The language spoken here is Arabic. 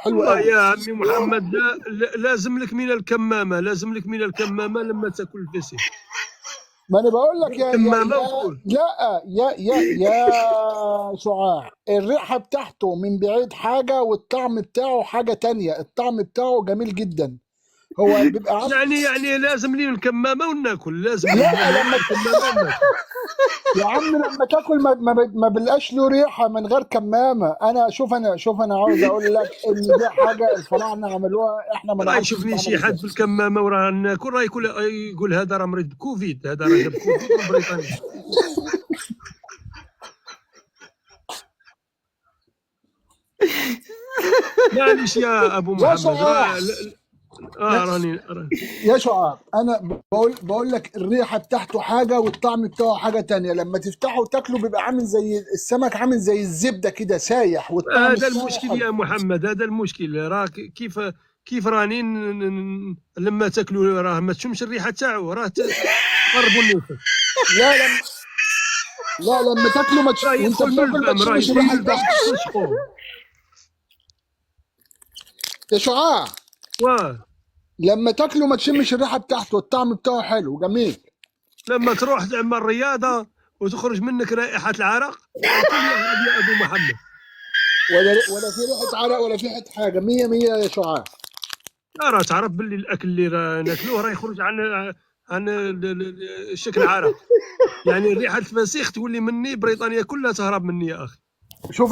حلو والله قوي. يا عمي محمد لازم لك من الكمامة، لازم لك من الكمامة لما تاكل الفسيخ. ما انا بقول لك كمامة وكل. لا يا شعاع، الريحه بتاعته من بعيد حاجه والطعم بتاعه حاجه تانية. الطعم بتاعه جميل جدا. هو بيبقى يعني لازم لي الكمامة وناكل، لازم لي لا نهار لما الكمامة وناكل. يا عم لما تاكل ما بيبقاش له ريحه من غير كمامه. انا عاوز اقول لك ان دي حاجه الفراعنه عملوها، احنا ما راه نعرفش يشوفني تتعمل شي ازاي. حد بالكمامة وراه ناكل، راه يقول هذا راه مريض بكوفيد، هذا راه جاب كوفيد من بريطانيا. معليش يا ابو يا محمد شعاع راه راني. يا شعاع، انا بقول لك الريحه بتاعته حاجه والطعم بتاعه حاجه تانية. لما تفتحه وتاكله بيبقى عامل زي السمك، عامل زي الزبده كده سايح، والطعم هذا بتاعه المشكل حلو. يا محمد، هذا المشكل. راه كيف راني لما تاكلوا راه ما تشمش الريحه تاعو، راه تقربوا النفس. لا لما تاكله راه وانت يدخل من بتاكل ما الفم، راه تشمش يدخل من الريحه الفم بتاعته. تستنشقوه. يا شعاع، واه لما تاكله ما تشمش الريحه بتاعته، الطعم بتاعه حلو جميل. لما تروح تعمل رياضه وتخرج منك رائحه العرق، الكل يهرب يا ابو محمد. ولا في ريحه عرق ولا في ريحه حاجه، مية مية يا شعاع. لا راه تعرف باللي الاكل اللي ناكلوه راه يخرج عن الشكل عرق. يعني ريحه الفسيخ تولي مني بريطانيا كلها تهرب مني يا اخي. شوف